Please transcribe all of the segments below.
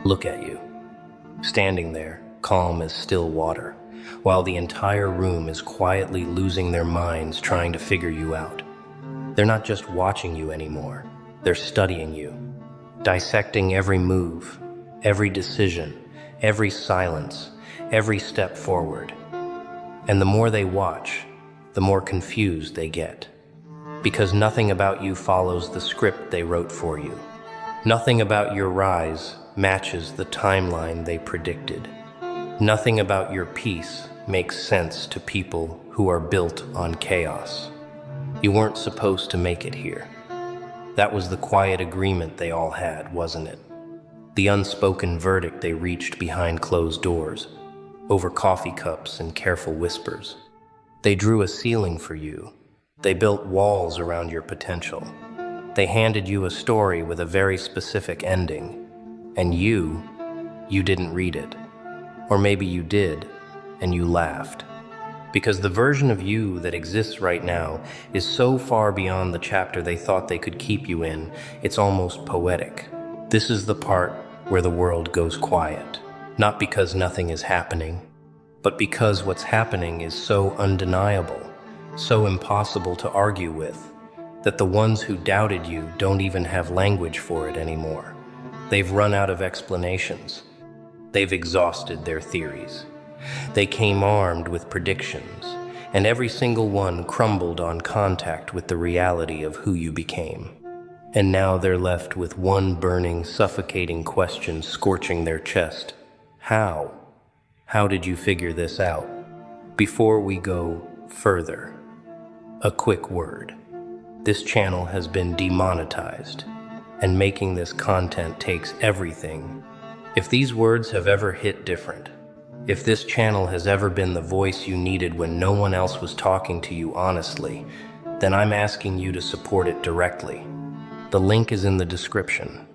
Look at you, standing there, calm as still water, while the entire room is quietly losing their minds trying to figure you out. They're not just watching you anymore, they're studying you, dissecting every move, every decision, every silence, every step forward. And the more they watch, the more confused they get. Because nothing about you follows the script they wrote for you. Nothing about your rise matches the timeline they predicted. Nothing about your peace makes sense to people who are built on chaos. You weren't supposed to make it here. That was the quiet agreement they all had, wasn't it? The unspoken verdict they reached behind closed doors, over coffee cups and careful whispers. They drew a ceiling for you. They built walls around your potential. They handed you a story with a very specific ending. And you didn't read it. Or maybe you did, and you laughed. Because the version of you that exists right now is so far beyond the chapter they thought they could keep you in, it's almost poetic. This is the part where the world goes quiet. Not because nothing is happening, but because what's happening is so undeniable, so impossible to argue with, that the ones who doubted you don't even have language for it anymore. They've run out of explanations. They've exhausted their theories. They came armed with predictions, and every single one crumbled on contact with the reality of who you became. And now they're left with one burning, suffocating question scorching their chest. How? How did you figure this out? Before we go further, a quick word. This channel has been demonetized, and making this content takes everything. If these words have ever hit different, if this channel has ever been the voice you needed when no one else was talking to you honestly, then I'm asking you to support it directly. The link is in the description.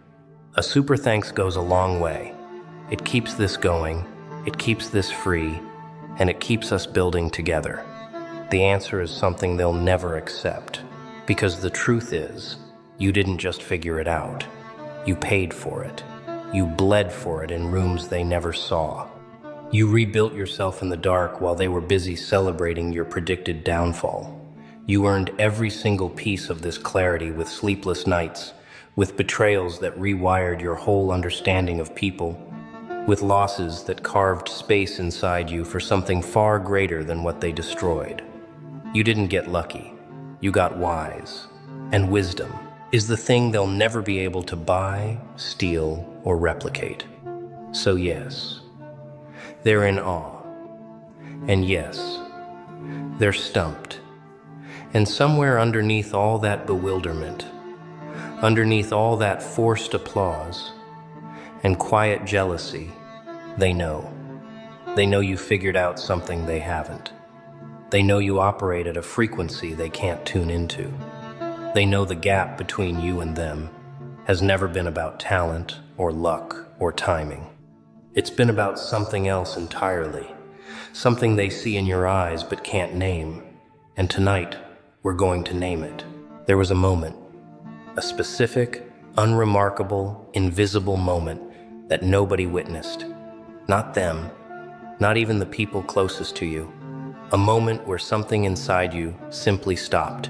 A super thanks goes a long way. It keeps this going, it keeps this free, and it keeps us building together. The answer is something they'll never accept. Because the truth is, you didn't just figure it out. You paid for it. You bled for it in rooms they never saw. You rebuilt yourself in the dark while they were busy celebrating your predicted downfall. You earned every single piece of this clarity with sleepless nights, with betrayals that rewired your whole understanding of people, with losses that carved space inside you for something far greater than what they destroyed. You didn't get lucky. You got wise. And wisdom is the thing they'll never be able to buy, steal, or replicate. So yes, they're in awe. And yes, they're stumped. And somewhere underneath all that bewilderment, underneath all that forced applause and quiet jealousy, they know. They know you figured out something they haven't. They know you operate at a frequency they can't tune into. They know the gap between you and them has never been about talent or luck or timing. It's been about something else entirely, something they see in your eyes but can't name. And tonight, we're going to name it. There was a moment, a specific, unremarkable, invisible moment that nobody witnessed. Not them, not even the people closest to you. A moment where something inside you simply stopped.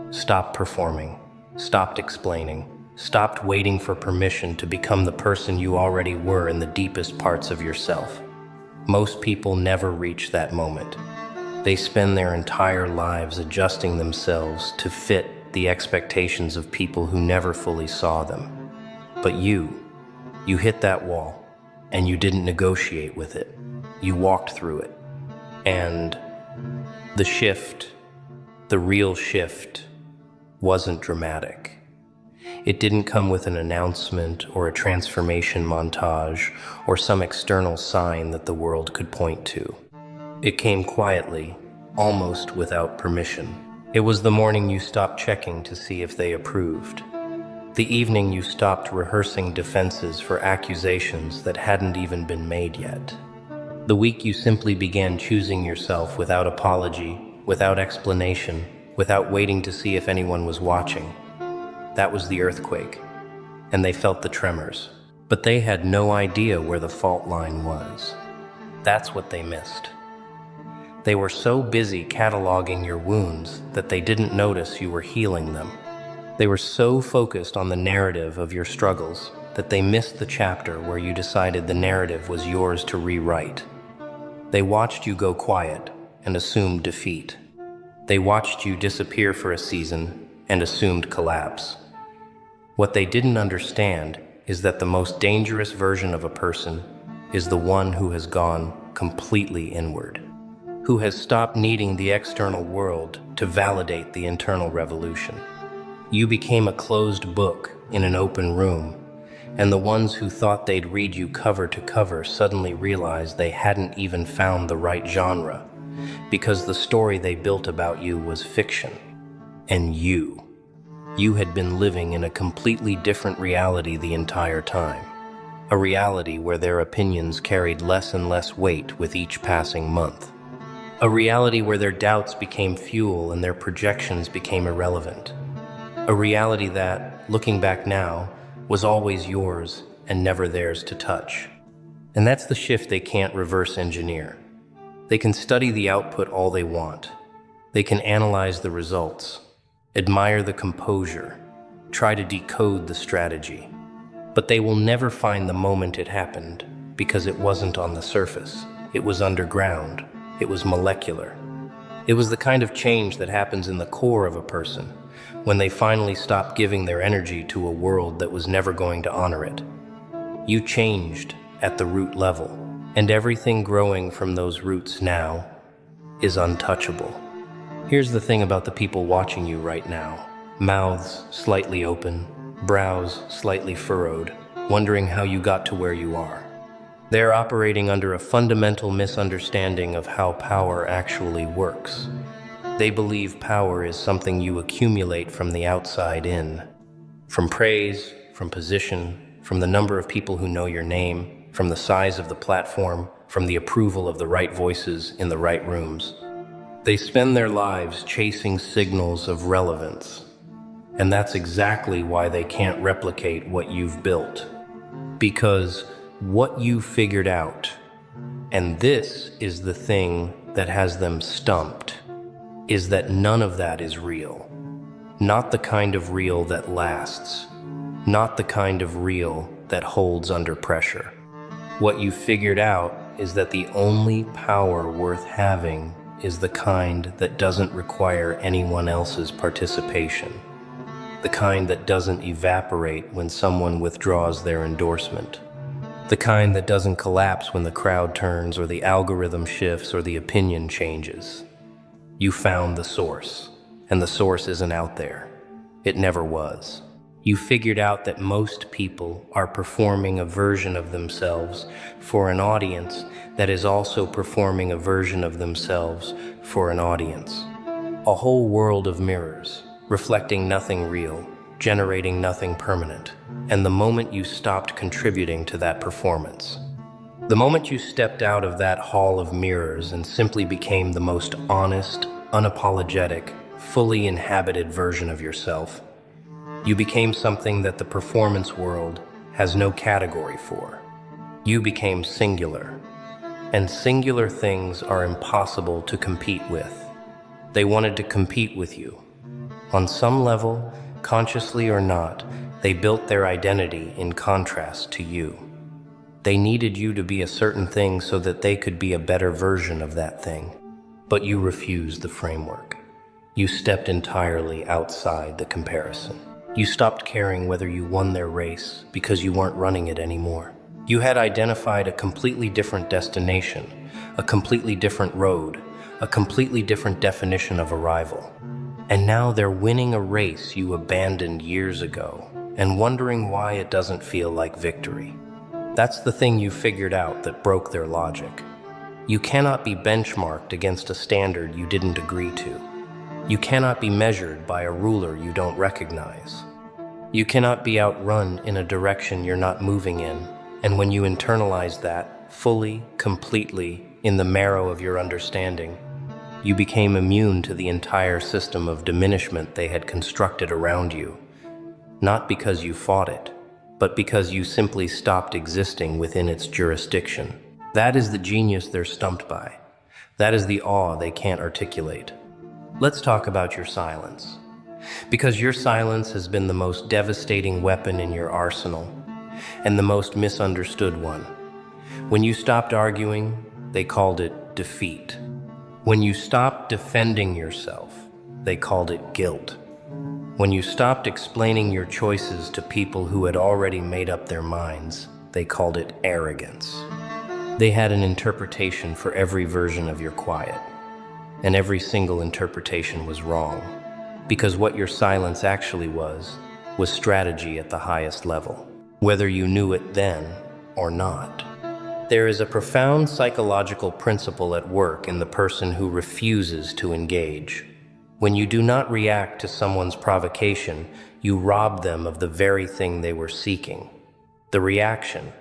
Stopped performing, stopped explaining, stopped waiting for permission to become the person you already were in the deepest parts of yourself. Most people never reach that moment. They spend their entire lives adjusting themselves to fit the expectations of people who never fully saw them. But you hit that wall, and you didn't negotiate with it. You walked through it. And the shift, the real shift, wasn't dramatic. It didn't come with an announcement or a transformation montage or some external sign that the world could point to. It came quietly, almost without permission. It was the morning you stopped checking to see if they approved. The evening you stopped rehearsing defenses for accusations that hadn't even been made yet. The week you simply began choosing yourself without apology, without explanation, without waiting to see if anyone was watching. That was the earthquake, and they felt the tremors. But they had no idea where the fault line was. That's what they missed. They were so busy cataloging your wounds that they didn't notice you were healing them. They were so focused on the narrative of your struggles that they missed the chapter where you decided the narrative was yours to rewrite. They watched you go quiet and assumed defeat. They watched you disappear for a season and assumed collapse. What they didn't understand is that the most dangerous version of a person is the one who has gone completely inward, who has stopped needing the external world to validate the internal revolution. You became a closed book in an open room, and the ones who thought they'd read you cover to cover suddenly realized they hadn't even found the right genre, because the story they built about you was fiction. And you had been living in a completely different reality the entire time. A reality where their opinions carried less and less weight with each passing month. A reality where their doubts became fuel and their projections became irrelevant. A reality that, looking back now, was always yours and never theirs to touch. And that's the shift they can't reverse engineer. They can study the output all they want. They can analyze the results, admire the composure, try to decode the strategy. But they will never find the moment it happened, because it wasn't on the surface. It was underground. It was molecular. It was the kind of change that happens in the core of a person, when they finally stop giving their energy to a world that was never going to honor it. You changed at the root level, and everything growing from those roots now is untouchable. Here's the thing about the people watching you right now. Mouths slightly open, brows slightly furrowed, wondering how you got to where you are. They're operating under a fundamental misunderstanding of how power actually works. They believe power is something you accumulate from the outside in. From praise, from position, from the number of people who know your name, from the size of the platform, from the approval of the right voices in the right rooms. They spend their lives chasing signals of relevance. And that's exactly why they can't replicate what you've built. Because what you figured out, and this is the thing that has them stumped, is that none of that is real. Not the kind of real that lasts. Not the kind of real that holds under pressure. What you figured out is that the only power worth having is the kind that doesn't require anyone else's participation. The kind that doesn't evaporate when someone withdraws their endorsement. The kind that doesn't collapse when the crowd turns or the algorithm shifts or the opinion changes. You found the source, and the source isn't out there. It never was. You figured out that most people are performing a version of themselves for an audience that is also performing a version of themselves for an audience. A whole world of mirrors, reflecting nothing real, generating nothing permanent. And the moment you stopped contributing to that performance, the moment you stepped out of that hall of mirrors and simply became the most honest, unapologetic, fully inhabited version of yourself, you became something that the performance world has no category for. You became singular, and singular things are impossible to compete with. They wanted to compete with you. On some level, consciously or not, they built their identity in contrast to you. They needed you to be a certain thing so that they could be a better version of that thing. But you refused the framework. You stepped entirely outside the comparison. You stopped caring whether you won their race because you weren't running it anymore. You had identified a completely different destination, a completely different road, a completely different definition of arrival. And now they're winning a race you abandoned years ago and wondering why it doesn't feel like victory. That's the thing you figured out that broke their logic. You cannot be benchmarked against a standard you didn't agree to. You cannot be measured by a ruler you don't recognize. You cannot be outrun in a direction you're not moving in. And when you internalize that fully, completely, in the marrow of your understanding, you became immune to the entire system of diminishment they had constructed around you. Not because you fought it, but because you simply stopped existing within its jurisdiction. That is the genius they're stumped by. That is the awe they can't articulate. Let's talk about your silence. Because your silence has been the most devastating weapon in your arsenal, and the most misunderstood one. When you stopped arguing, they called it defeat. When you stopped defending yourself, they called it guilt. When you stopped explaining your choices to people who had already made up their minds, they called it arrogance. They had an interpretation for every version of your quiet, and every single interpretation was wrong, because what your silence actually was strategy at the highest level, whether you knew it then or not. There is a profound psychological principle at work in the person who refuses to engage. When you do not react to someone's provocation, you rob them of the very thing they were seeking. The reaction,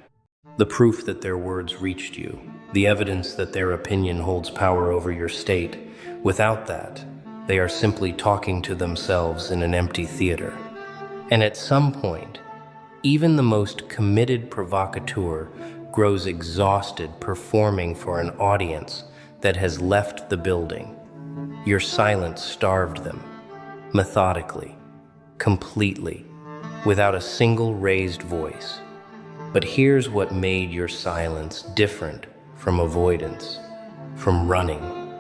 the proof that their words reached you, the evidence that their opinion holds power over your state. Without that, they are simply talking to themselves in an empty theater. And at some point, even the most committed provocateur grows exhausted performing for an audience that has left the building. Your silence starved them, methodically, completely, without a single raised voice. But here's what made your silence different from avoidance, from running,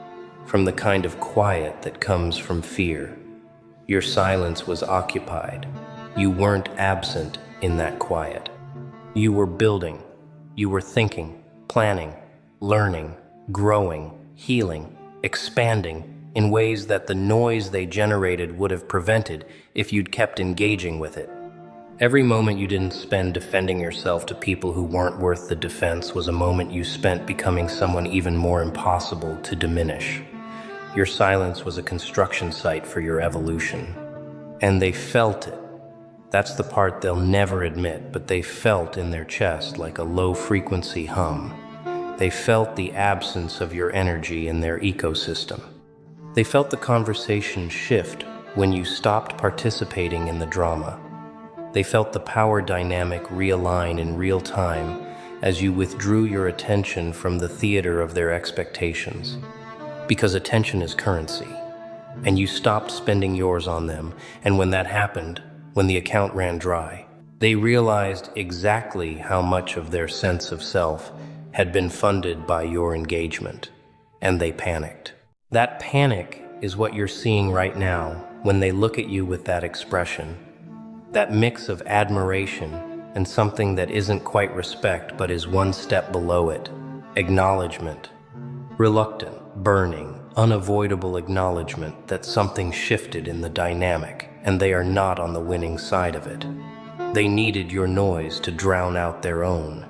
from the kind of quiet that comes from fear. Your silence was occupied. You weren't absent in that quiet. You were building. You were thinking, planning, learning, growing, healing, expanding in ways that the noise they generated would have prevented if you'd kept engaging with it. Every moment you didn't spend defending yourself to people who weren't worth the defense was a moment you spent becoming someone even more impossible to diminish. Your silence was a construction site for your evolution. And they felt it. That's the part they'll never admit, but they felt in their chest like a low-frequency hum. They felt the absence of your energy in their ecosystem. They felt the conversation shift when you stopped participating in the drama. They felt the power dynamic realign in real time as you withdrew your attention from the theater of their expectations. Because attention is currency, and you stopped spending yours on them, and when that happened, when the account ran dry, they realized exactly how much of their sense of self had been funded by your engagement, and they panicked. That panic is what you're seeing right now when they look at you with that expression, that mix of admiration and something that isn't quite respect but is one step below it, acknowledgement, reluctant, burning, unavoidable acknowledgement that something shifted in the dynamic and they are not on the winning side of it. They needed your noise to drown out their own.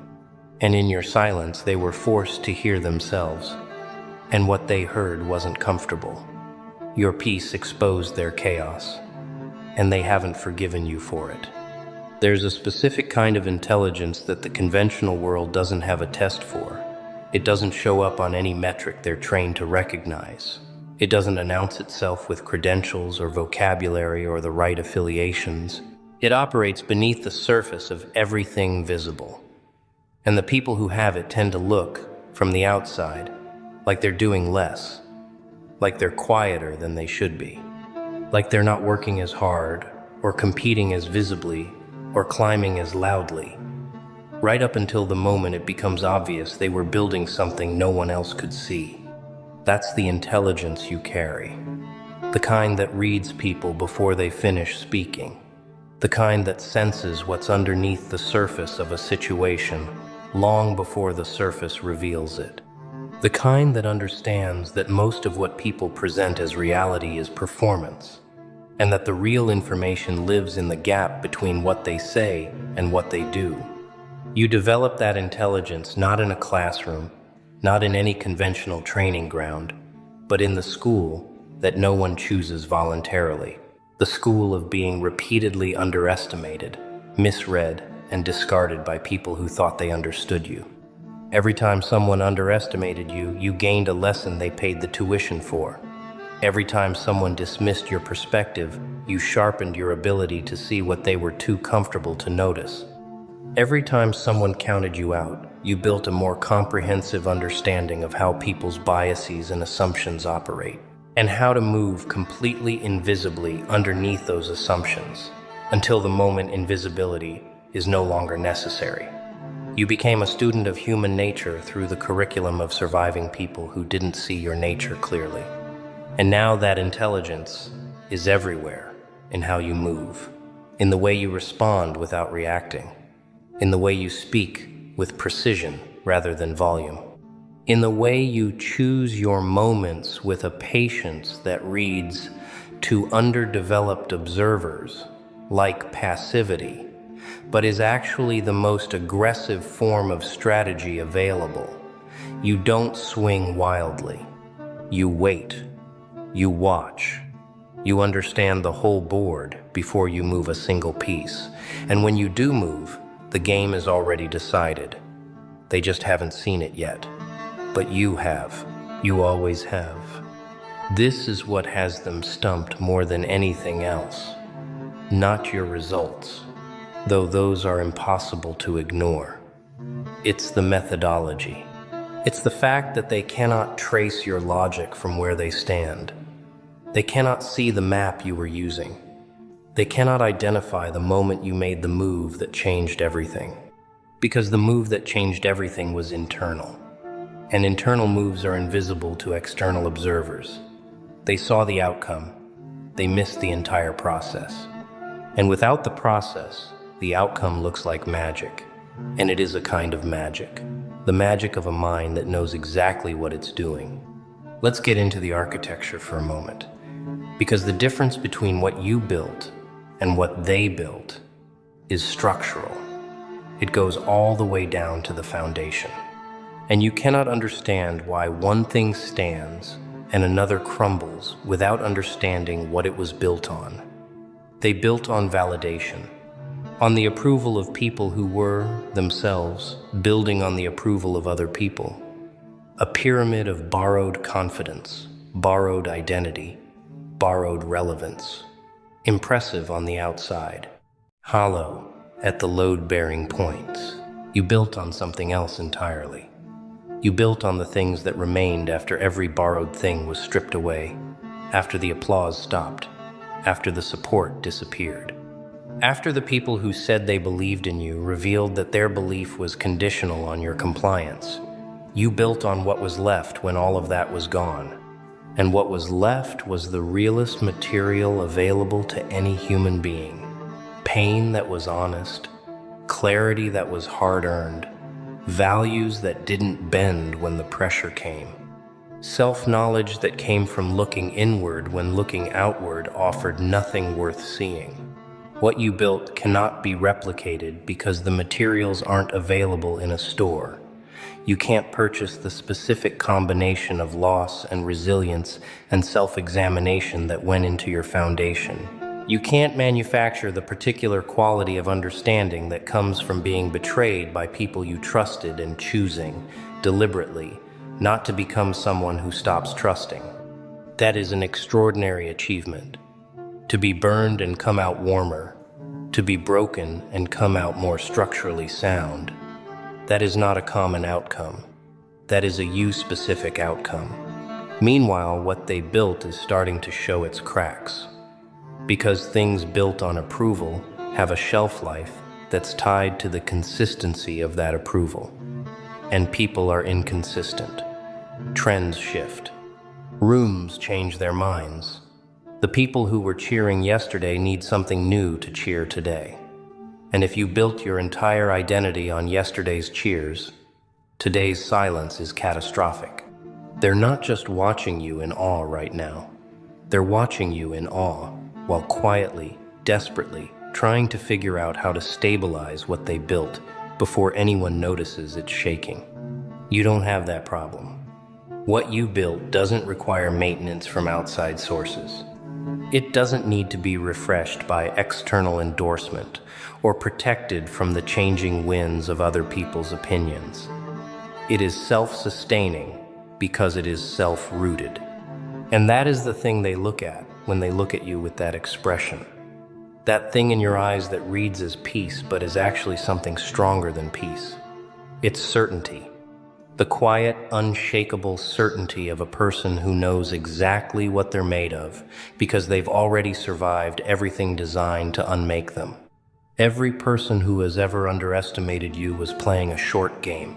And in your silence, they were forced to hear themselves. And what they heard wasn't comfortable. Your peace exposed their chaos, and they haven't forgiven you for it. There's a specific kind of intelligence that the conventional world doesn't have a test for. It doesn't show up on any metric they're trained to recognize. It doesn't announce itself with credentials or vocabulary or the right affiliations. It operates beneath the surface of everything visible. And the people who have it tend to look, from the outside, like they're doing less, like they're quieter than they should be, like they're not working as hard, or competing as visibly, or climbing as loudly. Right up until the moment it becomes obvious they were building something no one else could see. That's the intelligence you carry. The kind that reads people before they finish speaking. The kind that senses what's underneath the surface of a situation long before the surface reveals it. The kind that understands that most of what people present as reality is performance, and that the real information lives in the gap between what they say and what they do. You develop that intelligence not in a classroom, not in any conventional training ground, but in the school that no one chooses voluntarily. The school of being repeatedly underestimated, misread, and discarded by people who thought they understood you. Every time someone underestimated you, you gained a lesson they paid the tuition for. Every time someone dismissed your perspective, you sharpened your ability to see what they were too comfortable to notice. Every time someone counted you out, you built a more comprehensive understanding of how people's biases and assumptions operate, and how to move completely invisibly underneath those assumptions, until the moment invisibility is no longer necessary. You became a student of human nature through the curriculum of surviving people who didn't see your nature clearly. And now that intelligence is everywhere, in how you move, in the way you respond without reacting, in the way you speak with precision rather than volume, in the way you choose your moments with a patience that reads to underdeveloped observers like passivity, but is actually the most aggressive form of strategy available. You don't swing wildly. You wait. You watch. You understand the whole board before you move a single piece. And when you do move, the game is already decided. They just haven't seen it yet. But you have. You always have. This is what has them stumped more than anything else. Not your results, though those are impossible to ignore. It's the methodology. It's the fact that they cannot trace your logic from where they stand. They cannot see the map you were using. They cannot identify the moment you made the move that changed everything. Because the move that changed everything was internal. And internal moves are invisible to external observers. They saw the outcome. They missed the entire process. And without the process, the outcome looks like magic. And it is a kind of magic. The magic of a mind that knows exactly what it's doing. Let's get into the architecture for a moment. Because the difference between what you built and what they built is structural. It goes all the way down to the foundation. And you cannot understand why one thing stands and another crumbles without understanding what it was built on. They built on validation, on the approval of people who were, themselves, building on the approval of other people. A pyramid of borrowed confidence, borrowed identity, borrowed relevance. Impressive on the outside, hollow at the load-bearing points. You built on something else entirely. You built on the things that remained after every borrowed thing was stripped away, after the applause stopped, after the support disappeared. After the people who said they believed in you revealed that their belief was conditional on your compliance. You built on what was left when all of that was gone. And what was left was the realest material available to any human being. Pain that was honest, clarity that was hard-earned, values that didn't bend when the pressure came, self-knowledge that came from looking inward when looking outward offered nothing worth seeing. What you built cannot be replicated because the materials aren't available in a store. You can't purchase the specific combination of loss and resilience and self-examination that went into your foundation. You can't manufacture the particular quality of understanding that comes from being betrayed by people you trusted and choosing, deliberately, not to become someone who stops trusting. That is an extraordinary achievement. To be burned and come out warmer, to be broken and come out more structurally sound. That is not a common outcome. That is a you-specific outcome. Meanwhile, what they built is starting to show its cracks. Because things built on approval have a shelf life that's tied to the consistency of that approval. And people are inconsistent. Trends shift. Rooms change their minds. The people who were cheering yesterday need something new to cheer today. And if you built your entire identity on yesterday's cheers, today's silence is catastrophic. They're not just watching you in awe right now. They're watching you in awe, while quietly, desperately, trying to figure out how to stabilize what they built before anyone notices it's shaking. You don't have that problem. What you built doesn't require maintenance from outside sources. It doesn't need to be refreshed by external endorsement or protected from the changing winds of other people's opinions. It is self-sustaining because it is self-rooted. And that is the thing they look at when they look at you with that expression. That thing in your eyes that reads as peace but is actually something stronger than peace. It's certainty. The quiet, unshakable certainty of a person who knows exactly what they're made of because they've already survived everything designed to unmake them. Every person who has ever underestimated you was playing a short game.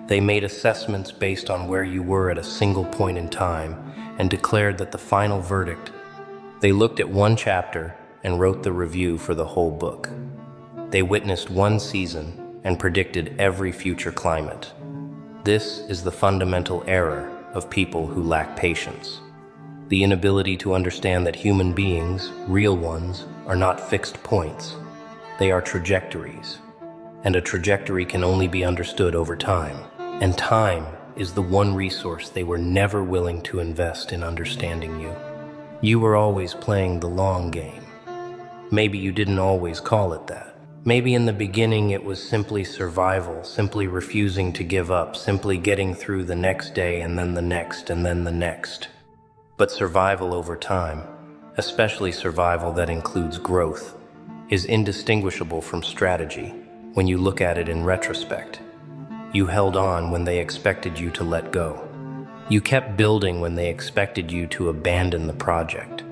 They made assessments based on where you were at a single point in time and declared that the final verdict. They looked at one chapter and wrote the review for the whole book. They witnessed one season and predicted every future climate. This is the fundamental error of people who lack patience. The inability to understand that human beings, real ones, are not fixed points. They are trajectories, and a trajectory can only be understood over time. And time is the one resource they were never willing to invest in understanding you. You were always playing the long game. Maybe you didn't always call it that. Maybe in the beginning it was simply survival, simply refusing to give up, simply getting through the next day and then the next and then the next. But survival over time, especially survival that includes growth, is indistinguishable from strategy when you look at it in retrospect. You held on when they expected you to let go. You kept building when they expected you to abandon the project.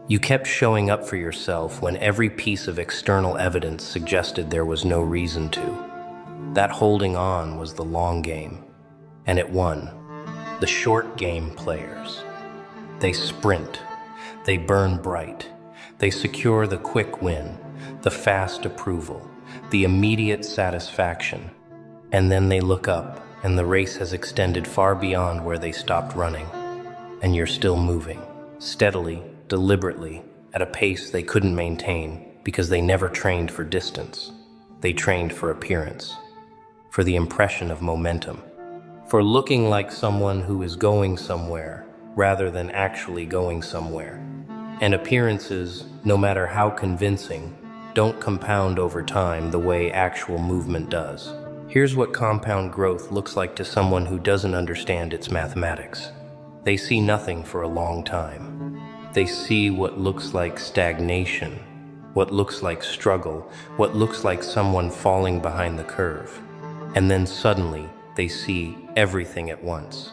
You kept showing up for yourself when every piece of external evidence suggested there was no reason to. That holding on was the long game, and it won. The short game players. They sprint. They burn bright. They secure the quick win, the fast approval, the immediate satisfaction. And then they look up, and the race has extended far beyond where they stopped running. And you're still moving, steadily, deliberately, at a pace they couldn't maintain because they never trained for distance. They trained for appearance, for the impression of momentum, for looking like someone who is going somewhere rather than actually going somewhere. And appearances, no matter how convincing, don't compound over time the way actual movement does. Here's what compound growth looks like to someone who doesn't understand its mathematics. They see nothing for a long time. They see what looks like stagnation, what looks like struggle, what looks like someone falling behind the curve. And then suddenly, they see everything at once.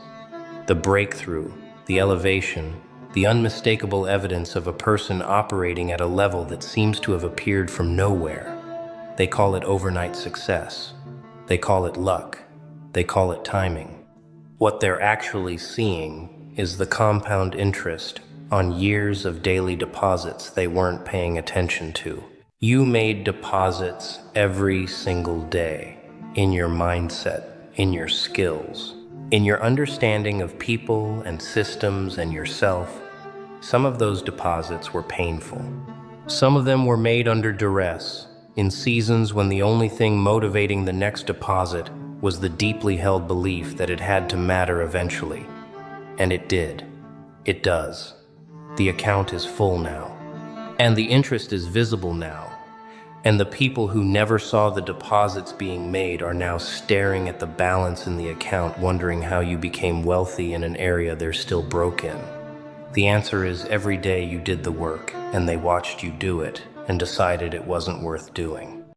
The breakthrough, the elevation, the unmistakable evidence of a person operating at a level that seems to have appeared from nowhere. They call it overnight success. They call it luck. They call it timing. What they're actually seeing is the compound interest on years of daily deposits they weren't paying attention to. You made deposits every single day in your mindset, in your skills, in your understanding of people and systems and yourself. Some of those deposits were painful. Some of them were made under duress, in seasons when the only thing motivating the next deposit was the deeply held belief that it had to matter eventually. And it did. It does. The account is full now. And the interest is visible now. And the people who never saw the deposits being made are now staring at the balance in the account, wondering how you became wealthy in an area they're still broke in. The answer is every day you did the work, and they watched you do it, and decided it wasn't worth doing.